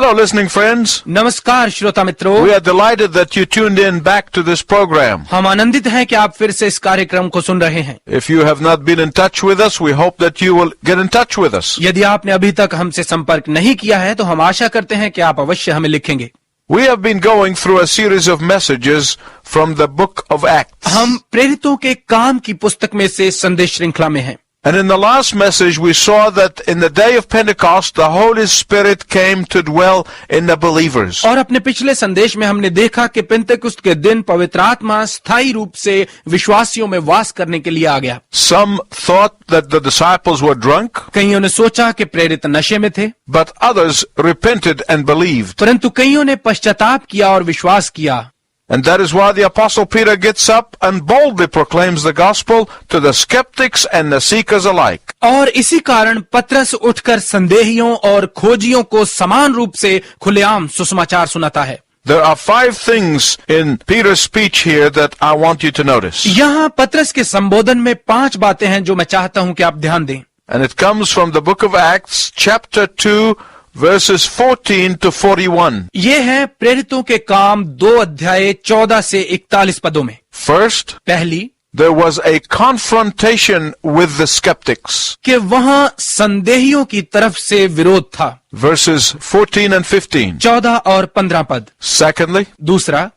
Hello, listening friends. नमस्कार श्रोता मित्रों, We are delighted that you tuned in back to this program. हम आनंदित हैं कि आप फिर से इस कार्यक्रम को सुन रहे हैं। If you have not been in touch with us, we hope that you will get in touch with us. यदि आपने अभी तक हमसे संपर्क नहीं किया है तो हम आशा करते हैं कि आप अवश्य हमें लिखेंगे। We have been going through a series of messages from the book of Acts. हम प्रेरितों के काम की पुस्तक में से संदेश श्रृंखला में हैं। And in the last message, we saw that in the day of Pentecost, the Holy Spirit came to dwell in the believers. और अपने पिछले संदेश में हमने देखा कि पेंतेकुस्त के दिन पवित्र आत्मा स्थायी रूप से विश्वासियों में वास करने के लिए आ गया। Some thought that the disciples were drunk, कईयों ने सोचा कि प्रेरित नशे में थे, but others repented and believed. परंतु कईयों ने पश्चाताप किया और विश्वास किया। And that is why the Apostle Peter gets up and boldly proclaims the gospel to the skeptics and the seekers alike. और इसी कारण पतरस उठकर संदेहियों और खोजियों को समान रूप से खुलेआम सुसमाचार सुनाता है। There are 5 things in Peter's speech here that I want you to notice. यहाँ पतरस के संबोधन में 5 बातें हैं जो मैं चाहता हूं कि आप ध्यान दें। And it comes from the book of Acts, chapter 2, verses 14 to 41. ये है प्रेरितों के काम 2 अध्याय 14 से 41 पदों में। First, पहली, there was a confrontation with the skeptics. कि वहां संदेहियों की तरफ से विरोध था। Verses 14 and 15. 14 और 15 पद। Secondly, दूसरा,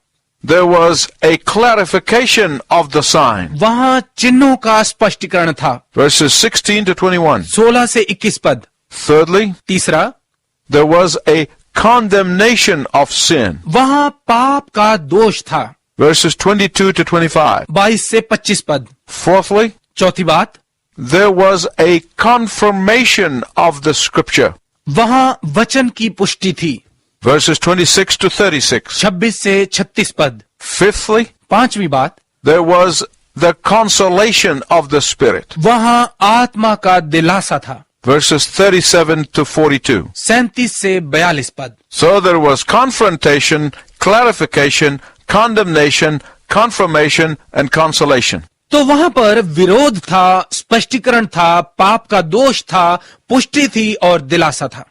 there was a clarification of the sign. वहां चिन्हों का स्पष्टीकरण था। Verses 16 to 21. 16 से 21 पद। Thirdly, तीसरा, there was a condemnation of sin. वहां पाप का दोष था। Verses 22 to 25. 22 से 25 पद। Fourthly, चौथी बात, there was a confirmation of the scripture. वहां वचन की पुष्टि थी। Verses 26 to 36. 26 से 36 पद। Fifthly, पांचवी बात, there was the consolation of the Spirit. वहां आत्मा का दिलासा था। Verses 37 to 42. 37 से 42 पद। So there was confrontation, clarification, condemnation, confirmation, and consolation. तो वहां पर विरोध था, स्पष्टीकरण था, पाप का दोष था, पुष्टि थी और दिलासा था।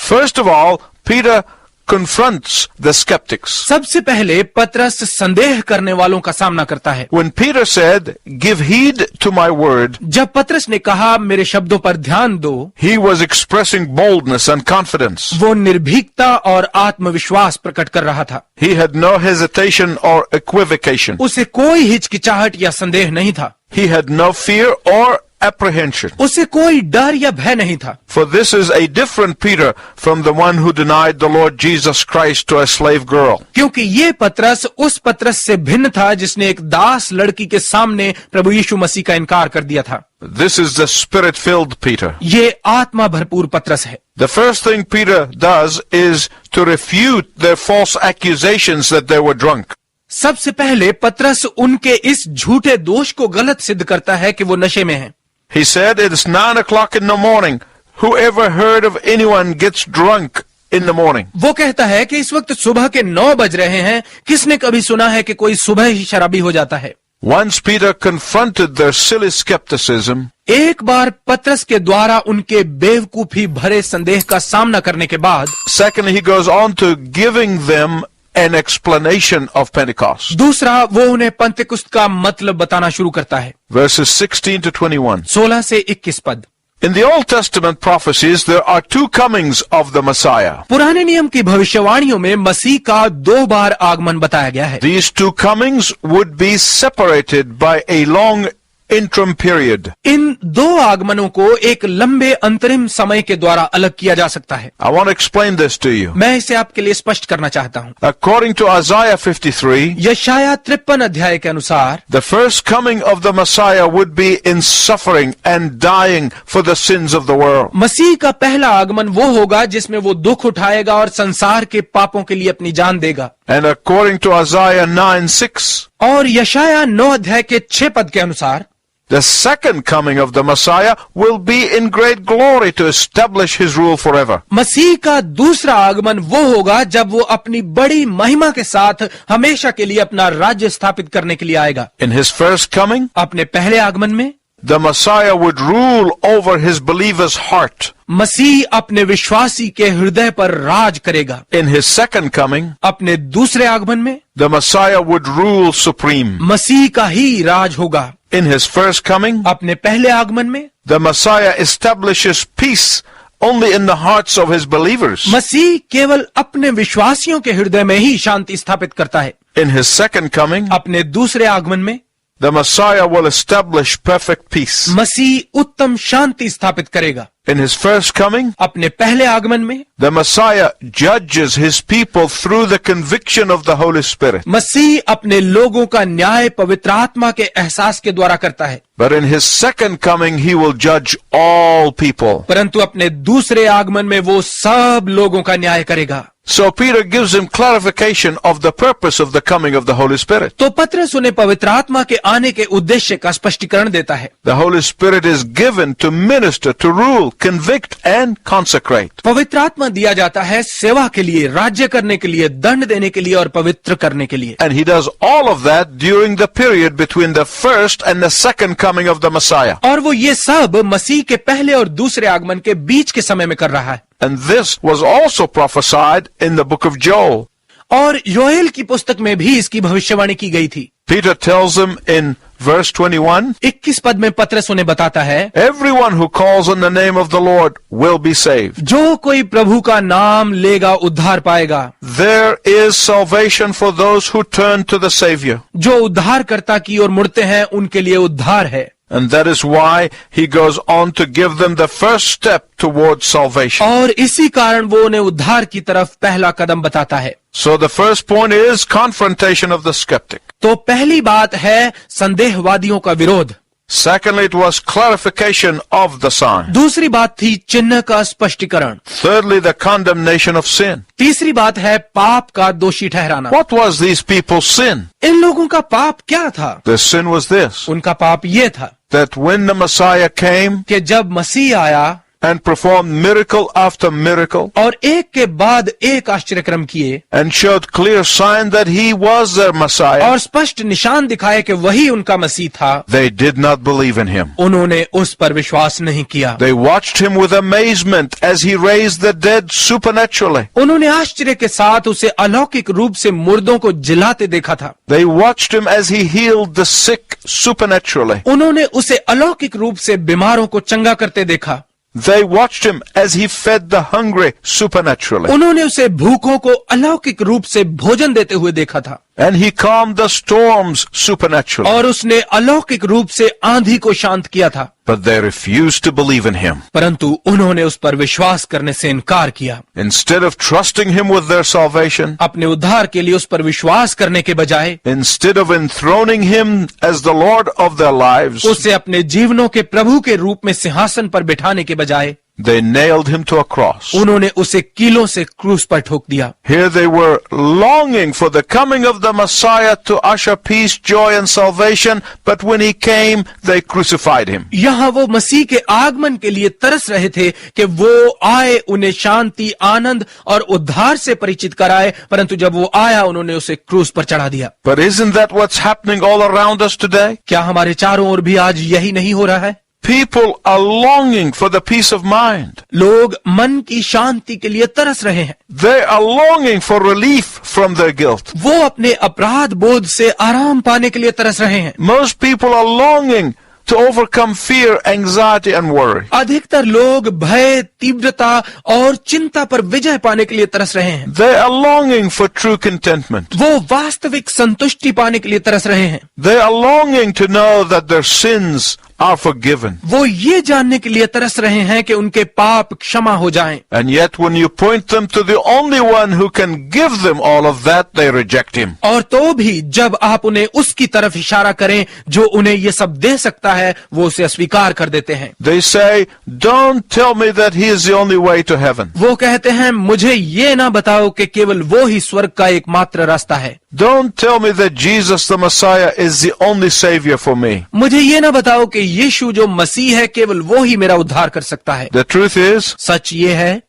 First of all, Peter confronts the skeptics. सबसे पहले पतरस संदेह करने वालों का सामना करता है। When Peter said, "Give heed to my word," जब पतरस ने कहा मेरे शब्दों पर ध्यान दो, he was expressing boldness and confidence. वो निर्भीकता और आत्मविश्वास प्रकट कर रहा था। He had no hesitation or equivocation. उसे कोई हिचकिचाहट या संदेह नहीं था। He had no fear or apprehension. उसे कोई डर या भय नहीं था। For this is a different Peter from the one who denied the Lord Jesus Christ to a slave girl. क्योंकि ये पतरस उस पतरस से भिन्न था जिसने एक दास लड़की के सामने प्रभु यीशु मसीह का इनकार कर दिया था। This is the Spirit-filled Peter. ये आत्मा भरपूर पतरस है। The first thing Peter does is to refute their false accusations that they were drunk. सबसे पहले पतरस उनके इस झूठे दोष को गलत सिद्ध करता है कि वो नशे में हैं। He said, "It is 9 o'clock in the morning. Whoever heard of anyone gets drunk in the morning?" वो कहता है कि इस वक्त सुबह के 9 बज रहे हैं, किसने कभी सुना है कि कोई सुबह ही शराबी हो जाता है। Once Peter confronted their silly skepticism, एक बार पतरस के द्वारा उनके बेवकूफी भरे संदेह का सामना करने के बाद, second, he goes on to giving them an explanation of Pentecost. दूसरा वो उन्हें पंतेकुस्त का मतलब बताना शुरू करता है। Verses 16 to 21. 16 से 21 पद। In the Old Testament prophecies, there are 2 comings of the Messiah. पुराने नियम की भविष्यवाणियों में मसीह का 2 बार आगमन बताया गया है। These 2 comings would be separated by a long interim period. इन 2 आगमनों को एक लंबे अंतरिम समय के द्वारा अलग किया जा सकता है। I want to explain this to you. मैं इसे आपके लिए स्पष्ट करना चाहता हूँ। According to Isaiah 53, यशाया 53 अध्याय के अनुसार the first coming of the Messiah would be in suffering and dying for the sins of the world. मसीह का पहला आगमन वो होगा जिसमें वो दुख उठाएगा और संसार के पापों के लिए अपनी जान देगा। And according to Isaiah 9:6, और यशाया 9 अध्याय के 6 पद के अनुसार the second coming of the Messiah will be in great glory to establish his rule forever. मसीह का दूसरा आगमन वो होगा जब वो अपनी बड़ी महिमा के साथ हमेशा के लिए अपना राज्य स्थापित करने के लिए आएगा। In his first coming, अपने पहले आगमन में the Messiah would rule over his believer's heart. मसीह अपने विश्वासी के हृदय पर राज करेगा। In his second coming, अपने दूसरे आगमन में the Messiah would rule supreme. मसीह का ही राज होगा। In his first coming, अपने पहले आगमन में the Messiah establishes peace only in the hearts of his believers. मसीह केवल अपने विश्वासियों के हृदय में ही शांति स्थापित करता है। In his second coming, अपने दूसरे आगमन में the Messiah will establish perfect peace. मसीह उत्तम शांति स्थापित करेगा। In his first coming, अपने पहले आगमन में the Messiah judges his people through the conviction of the Holy Spirit. मसीह अपने लोगों का न्याय पवित्र आत्मा के एहसास के द्वारा करता है। But in his second coming, he will judge all people. परंतु अपने दूसरे आगमन में वो सब लोगों का न्याय करेगा। So Peter gives him clarification of the purpose of the coming of the Holy Spirit. तो पतरस उन्हें पवित्र आत्मा के आने के उद्देश्य का स्पष्टीकरण देता है। The Holy Spirit is given to minister, to rule, convict, and consecrate. पवित्र आत्मा दिया जाता है सेवा के लिए, राज्य करने के लिए, दंड देने के लिए और पवित्र करने के लिए। And he does all of that during the period between the first and the second coming of the Messiah. और वो ये सब मसीह के पहले और दूसरे आगमन के बीच के समय में कर रहा है। And this was also prophesied in the book of Joel. और योएल की पुस्तक में भी इसकी भविष्यवाणी की गई थी। Peter tells him in verse 21, 21 पद में पतरस उन्हें बताता है, everyone who calls on the name of the Lord will be saved. जो कोई प्रभु का नाम लेगा उद्धार पाएगा। There is salvation for those who turn to the Savior. जो उद्धारकर्ता की ओर मुड़ते हैं उनके लिए उद्धार है। And that is why he goes on to give them the first step towards salvation. और इसी कारण वो उन्हें उद्धार की तरफ पहला कदम बताता है। So the first point is confrontation of the skeptic. तो पहली बात है संदेहवादियों का विरोध। Secondly, it was clarification of the sign. दूसरी बात थी चिन्ह का स्पष्टीकरण। Thirdly, the condemnation of sin. तीसरी बात है पाप का दोषी ठहराना। What was these people's sin? इन लोगों का पाप क्या था? Their sin was this, उनका पाप ये था that when the Messiah came कि जब मसीह आया and performed miracle after miracle और एक के बाद एक आश्चर्यक्रम किए and showed clear sign that he was their Messiah, और स्पष्ट निशान दिखाए कि वही उनका मसीह था, they did not believe in him. उन्होंने उस पर विश्वास नहीं किया। They watched him with amazement as he raised the dead supernaturally. उन्होंने आश्चर्य के साथ उसे अलौकिक रूप से मुर्दों को जिलाते देखा था। They watched him as he healed the sick supernaturally. उन्होंने उसे अलौकिक रूप से बीमारों को चंगा करते देखा। They watched him as he fed the hungry supernaturally. उन्होंने उसे भूखों को अलौकिक रूप से भोजन देते हुए देखा था। And he calmed the storms supernaturally. और उसने अलौकिक रूप से आंधी को शांत किया था। But they refused to believe in him. परंतु उन्होंने उस पर विश्वास करने से इनकार किया। Instead of trusting him with their salvation, अपने उद्धार के लिए उस पर विश्वास करने के बजाय, instead of enthroning him as the Lord of their lives, उसे अपने जीवनों के प्रभु के रूप में सिंहासन पर बिठाने के बजाय they nailed him to a cross. उन्होंने उसे कीलों से क्रूस पर ठोक दिया। Here they were longing for the coming of the Messiah to usher peace, joy, and salvation, but when he came, they crucified him. यहाँ वो मसीह के आगमन के लिए तरस रहे थे कि वो आए, उन्हें शांति, आनंद और उद्धार से परिचित कराए, परंतु जब वो आया उन्होंने उसे क्रूस पर चढ़ा दिया। But isn't that what's happening all around us today? क्या हमारे चारों ओर भी आज यही नहीं हो रहा है? People are longing for the peace of mind. लोग मन की शांति के लिए तरस रहे हैं। They are longing for relief from their guilt. वो अपने अपराध बोध से आराम पाने के लिए तरस रहे हैं। Most people are longing to overcome fear, anxiety, and worry. अधिकतर लोग भय, तीव्रता और चिंता पर विजय पाने के लिए तरस रहे हैं। They are longing for true contentment. वो वास्तविक संतुष्टि पाने के लिए तरस रहे हैं। They are longing to know that their sins are forgiven. वो ये जानने के लिए तरस रहे हैं कि उनके पाप क्षमा हो जाएं। And yet when you point them to the only one who can give them all of that, they reject him. और तो भी जब आप उन्हें उसकी तरफ इशारा करें जो उन्हें ये सब दे सकता है, वो उसे अस्वीकार कर देते हैं। They say, don't tell me that he is the only way to heaven. वो कहते हैं मुझे ये ना बताओ कि केवल वो ही स्वर्ग का एकमात्र रास्ता है। Don't tell me that Jesus the Messiah is the only savior for me. मुझे ये ना बताओ कि यीशु जो मसीह है केवल वो ही मेरा उद्धार कर सकता है। The truth is, सच ये है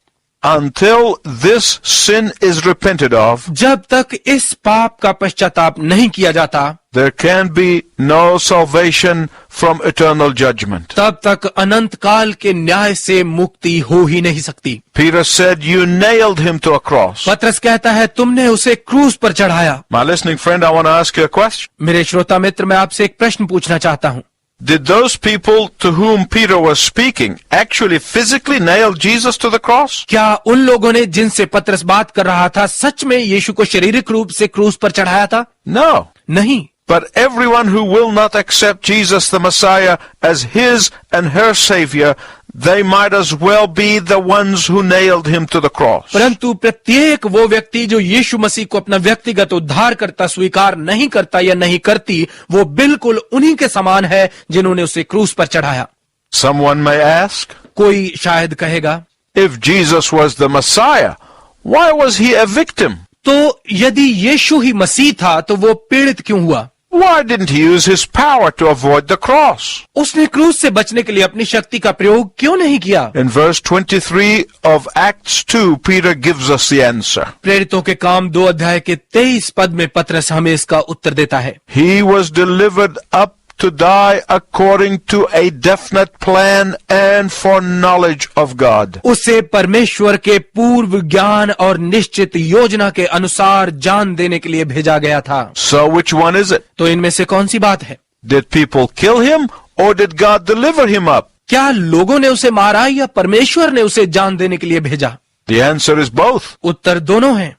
until this sin is repented of, जब तक इस पाप का पश्चाताप नहीं किया जाता, there can be no salvation from eternal judgment. तब तक अनंत काल के न्याय से मुक्ति हो ही नहीं सकती। Peter said, you nailed him to a cross. पतरस कहता है, तुमने उसे क्रूस पर चढ़ाया। My listening friend, I want to ask you a question. मेरे श्रोता मित्र, मैं आपसे एक प्रश्न पूछना चाहता हूँ। Did those people to whom Peter was speaking actually physically nail Jesus to the cross? क्या उन लोगों ने जिनसे पतरस बात कर रहा था सच में यीशु को शारीरिक रूप से क्रूस पर चढ़ाया था? No. नहीं। But everyone who will not accept Jesus the Messiah as his and her Savior, they might as well be the ones who nailed him to the cross. परंतु प्रत्येक वो व्यक्ति जो यीशु मसीह को अपना व्यक्तिगत उद्धारकर्ता स्वीकार नहीं करता या नहीं करती, वो बिल्कुल उन्हीं के समान है जिन्होंने उसे क्रूस पर चढ़ाया। Someone may ask, कोई शायद कहेगा, if Jesus was the Messiah, why was he a victim? तो यदि यीशु ही मसीह था तो वो पीड़ित क्यों हुआ? Why didn't he use his power to avoid the cross? उसने क्रूस से बचने के लिए अपनी शक्ति का प्रयोग क्यों नहीं किया? In verse 23 of Acts 2, Peter gives us the answer. प्रेरितों के काम 2 अध्याय के 23 पद में पतरस हमें इसका उत्तर देता है। He was delivered up to die according to a definite plan and foreknowledge of God. उसे परमेश्वर के पूर्व ज्ञान और निश्चित योजना के अनुसार जान देने के लिए भेजा गया था। So which one is it? तो इनमें से कौन सी बात है? Did people kill him or did God deliver him up? क्या लोगों ने उसे मारा या परमेश्वर ने उसे जान देने के लिए भेजा? The answer is both. उत्तर दोनों है।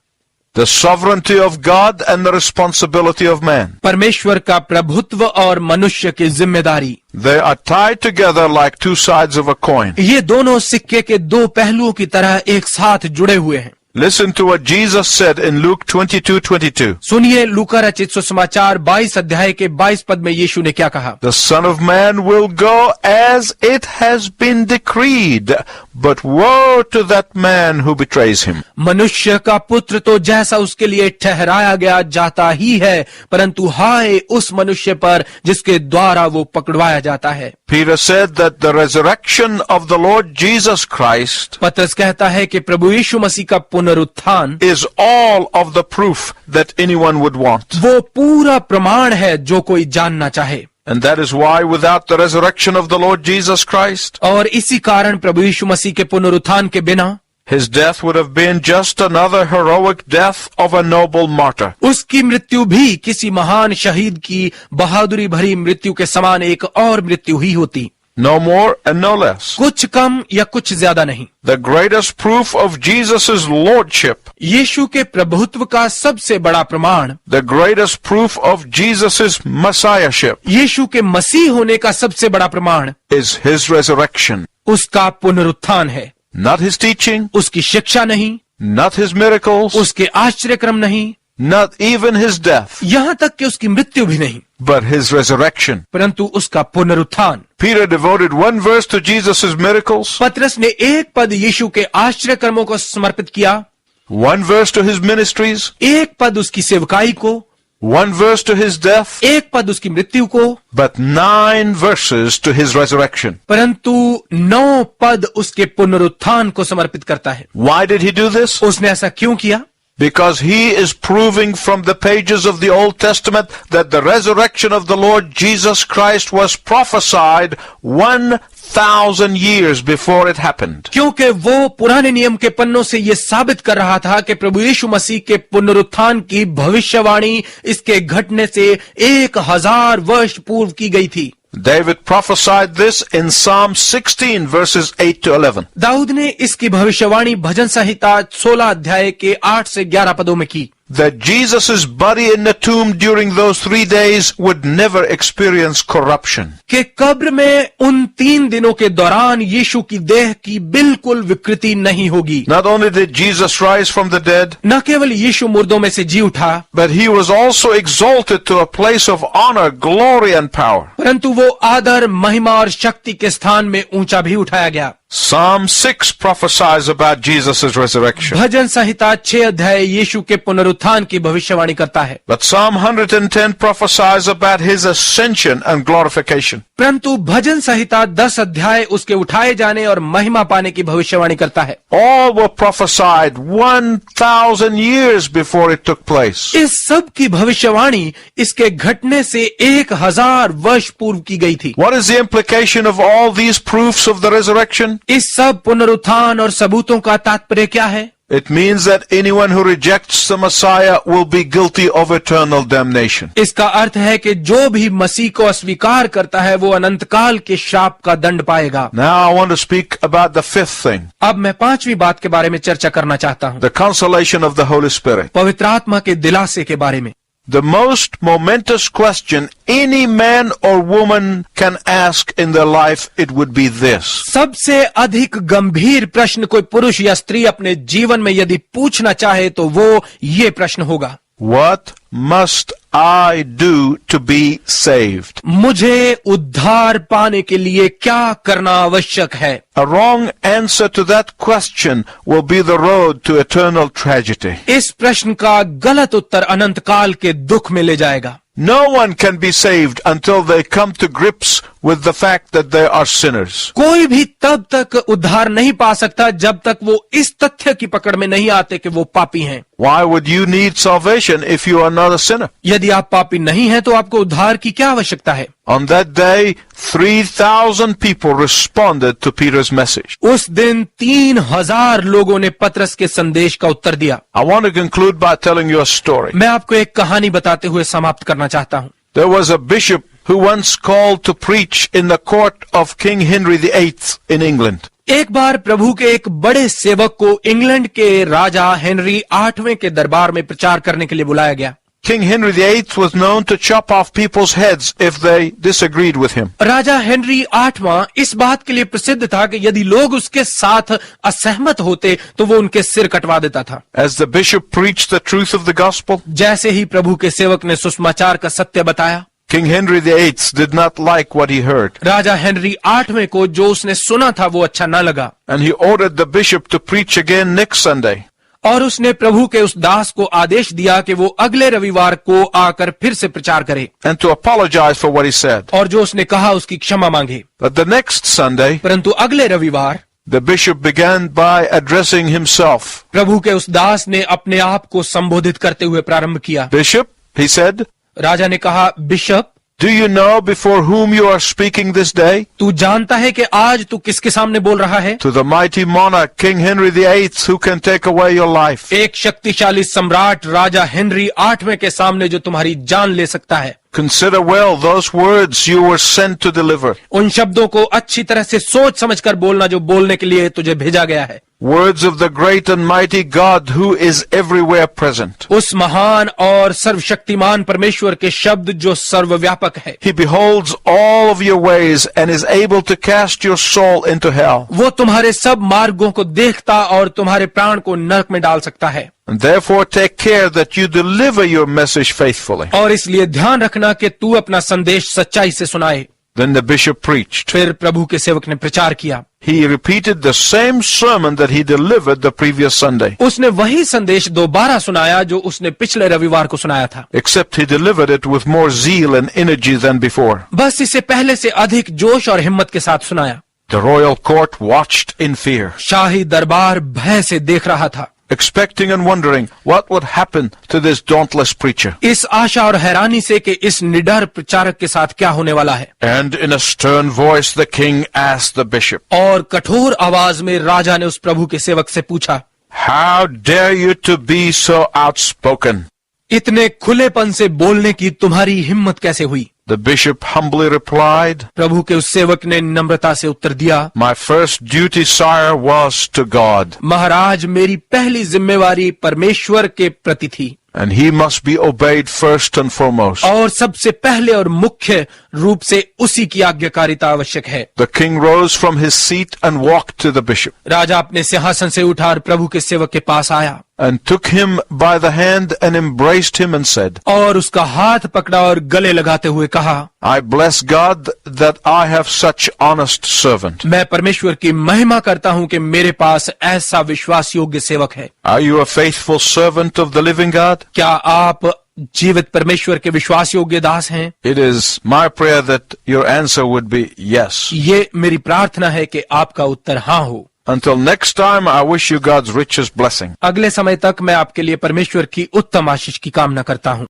The sovereignty of God and the responsibility of man. परमेश्वर का प्रभुत्व और मनुष्य की जिम्मेदारी, They are tied together like two sides of a coin. ये दोनों सिक्के के 2 पहलुओं की तरह एक साथ जुड़े हुए हैं। Listen to what Jesus said in Luke 22:22. सुनिए लूका रचित सुसमाचार 22 अध्याय के 22 पद में यीशु ने क्या कहा? The Son of Man will go as it has been decreed, but woe to that man who betrays him. मनुष्य का पुत्र तो जैसा उसके लिए ठहराया गया जाता ही है, परंतु हाय उस मनुष्य पर जिसके द्वारा वो पकड़वाया जाता है। Peter said that the resurrection of the Lord Jesus Christ पतरस कहता है कि प्रभु यीशु मसीह का पुनरुत्थान is all of the proof that anyone would want. वो पूरा प्रमाण है जो कोई जानना चाहे। And that is why without the resurrection of the Lord Jesus Christ, और इसी कारण प्रभु यीशु मसीह के पुनरुत्थान के बिना his death would have been just another heroic death of a noble martyr. उसकी मृत्यु भी किसी महान शहीद की बहादुरी भरी मृत्यु के समान एक और मृत्यु ही होती। No more and no less. कुछ कम या कुछ ज्यादा नहीं। The greatest proof of Jesus' lordship, यीशु के प्रभुत्व का सबसे बड़ा प्रमाण, the greatest proof of Jesus' messiahship, यीशु के मसीह होने का सबसे बड़ा प्रमाण is his resurrection. उसका पुनरुत्थान है। Not his teaching, उसकी शिक्षा नहीं, not his miracles, उसके आश्चर्यक्रम नहीं, not even his death, यहाँ तक कि उसकी मृत्यु भी नहीं, but his resurrection. परंतु उसका पुनरुत्थान। Peter devoted one verse to Jesus' miracles, पतरस ने एक पद यीशु के आश्चर्यकर्मों को समर्पित किया, one verse to his ministries, एक पद उसकी सेवकाई को, one verse to his death, एक पद उसकी मृत्यु को, but 9 verses to his resurrection. परंतु 9 पद उसके पुनरुत्थान को समर्पित करता है। Why did he do this? उसने ऐसा क्यों किया? Because he is proving from the pages of the Old Testament that the resurrection of the Lord Jesus Christ was prophesied 1,000 years before it happened. क्योंकि वो पुराने नियम के पन्नों से ये साबित कर रहा था कि प्रभु यीशु मसीह के पुनरुत्थान की भविष्यवाणी इसके घटने से 1000 वर्ष पूर्व की गई थी। David prophesied this in Psalm 16 verses 8 to 11. Dawood ने इसकी भविष्यवाणी भजन संहिता 16 अध्याय के 8 से 11 पदों में की। That Jesus' body in the tomb during those 3 days would never experience corruption. कि कब्र में उन 3 दिनों के दौरान यीशु की देह की बिल्कुल विकृति नहीं होगी। Not only did Jesus rise from the dead, न केवल यीशु मुर्दों में से जी उठा, but he was also exalted to a place of honor, glory and power. परंतु वो आदर, महिमा और शक्ति के स्थान में ऊंचा भी उठाया गया। Psalm 6 prophesies about Jesus' resurrection. भजन संहिता 6 अध्याय यीशु के पुनरुत्थान की भविष्यवाणी करता है, But Psalm 110 prophesies about his ascension and glorification. परंतु भजन संहिता 10 अध्याय उसके उठाए जाने और महिमा पाने की भविष्यवाणी करता है। All were prophesied 1,000 years before it took place. इस सब की भविष्यवाणी इसके घटने से 1000 वर्ष पूर्व की गई थी। What is the implication of all these proofs of the resurrection? इस सब पुनरुत्थान और सबूतों का तात्पर्य क्या है? It means that anyone who rejects the Messiah will be guilty of eternal damnation. इसका अर्थ है कि जो भी मसीह को अस्वीकार करता है वो अनंत काल के श्राप का दंड पाएगा। Now I want to speak about the fifth thing, अब मैं पांचवी बात के बारे में चर्चा करना चाहता हूँ, the consolation of the Holy Spirit. पवित्र आत्मा के दिलासे के बारे में। The most momentous question any man or woman can ask in their life, it would be this. सबसे अधिक गंभीर प्रश्न कोई पुरुष या स्त्री अपने जीवन में यदि पूछना चाहे तो वो ये प्रश्न होगा, What must I do to be saved? मुझे उद्धार पाने के लिए क्या करना आवश्यक है? A wrong answer to that question will be the road to eternal tragedy. इस प्रश्न का गलत उत्तर अनंत काल के दुख में ले जाएगा। No one can be saved until they come to grips with the fact that they are sinners. कोई भी तब तक उद्धार नहीं पा सकता जब तक वो इस तथ्य की पकड़ में नहीं आते कि वो पापी हैं। Why would you need salvation if you are not a sinner? यदि आप पापी नहीं हैं तो आपको उद्धार की क्या आवश्यकता है? On that day, 3,000 people responded to Peter's message. उस दिन 3000 लोगों ने पतरस के संदेश का उत्तर दिया। I want to conclude by telling you a story. मैं आपको एक कहानी बताते हुए समाप्त करना चाहता हूँ। There was a bishop who once called to preach in the court of King Henry VIII in England. एक बार प्रभु के एक बड़े सेवक को इंग्लैंड के राजा हेनरी 8वें के दरबार में प्रचार करने के लिए बुलाया गया। King Henry VIII was known to chop off people's heads if they disagreed with him. राजा हेनरी 8वां इस बात के लिए प्रसिद्ध था कि यदि लोग उसके साथ असहमत होते तो वो उनके सिर कटवा देता था। As the bishop preached the truth of the gospel, जैसे ही प्रभु के सेवक ने सुसमाचार का सत्य बताया, King Henry VIII did not like what he heard, राजा हेनरी 8वें को जो उसने सुना था वो अच्छा न लगा and he ordered the bishop to preach again next Sunday. और उसने प्रभु के उस दास को आदेश दिया कि वो अगले रविवार को आकर फिर से प्रचार करे and to apologize for what he said. और जो उसने कहा उसकी क्षमा मांगे। But the next Sunday, परंतु अगले रविवार the bishop began by addressing himself. प्रभु के उस दास ने अपने आप को संबोधित करते हुए प्रारंभ किया। Bishop, he said, राजा ने कहा, bishop, do you know before whom you are speaking this day? तू जानता है कि आज तू किसके सामने बोल रहा है? To the mighty monarch, King Henry VIII, who can take away your life. एक शक्तिशाली सम्राट राजा हेनरी 8वें के सामने जो तुम्हारी जान ले सकता है। Consider well those words you were sent to deliver. उन शब्दों को अच्छी तरह से सोच समझकर बोलना जो बोलने के लिए तुझे भेजा गया है। Words of the great and mighty God who is everywhere present. उस महान और सर्वशक्तिमान परमेश्वर के शब्द जो सर्वव्यापक है। He beholds all of your ways and is able to cast your soul into hell. वो तुम्हारे सब मार्गों को देखता और तुम्हारे प्राण को नरक में डाल सकता है। And therefore take care that you deliver your message faithfully. और इसलिए ध्यान रखना कि तू अपना संदेश सच्चाई से सुनाए। Then the bishop preached. फिर प्रभु के सेवक ने प्रचार किया। He repeated the same sermon that he delivered the previous Sunday, उसने वही संदेश दोबारा सुनाया जो उसने पिछले रविवार को सुनाया था, except he delivered it with more zeal and energy than before. बस इसे पहले से अधिक जोश और हिम्मत के साथ सुनाया। The royal court watched in fear, शाही दरबार भय से देख रहा था, expecting and wondering what would happen to this dauntless preacher. इस आशा और हैरानी से कि इस निडर प्रचारक के साथ क्या होने वाला है। And in a stern voice the king asked the bishop, और कठोर आवाज में राजा ने उस प्रभु के सेवक से पूछा, How dare you to be so outspoken? इतने खुलेपन से बोलने की तुम्हारी हिम्मत कैसे हुई? The bishop humbly replied, प्रभु के उस सेवक ने नम्रता से उत्तर दिया, My first duty, sire, was to God, महाराज मेरी पहली जिम्मेवारी परमेश्वर के प्रति थी and he must be obeyed first and foremost. और सबसे पहले और मुख्य रूप से उसी की आज्ञाकारिता आवश्यक है। The king rose from his seat and walked to the bishop. राजा अपने सिंहासन से उठा और प्रभु के सेवक के पास आया। and took him by the hand and embraced him and said, और उसका हाथ पकड़ा और गले लगाते हुए कहा, I bless God that I have such honest servant. मैं परमेश्वर की महिमा करता हूं कि मेरे पास ऐसा विश्वास योग्य सेवक है। Are you a faithful servant of the living God? क्या आप जीवित परमेश्वर के विश्वास योग्य दास हैं? It is my prayer that your answer would be yes. ये मेरी प्रार्थना है कि आपका उत्तर हाँ हो। Until next time, I wish you God's richest blessing. अगले समय तक मैं आपके लिए परमेश्वर की उत्तम आशीष की कामना करता हूँ।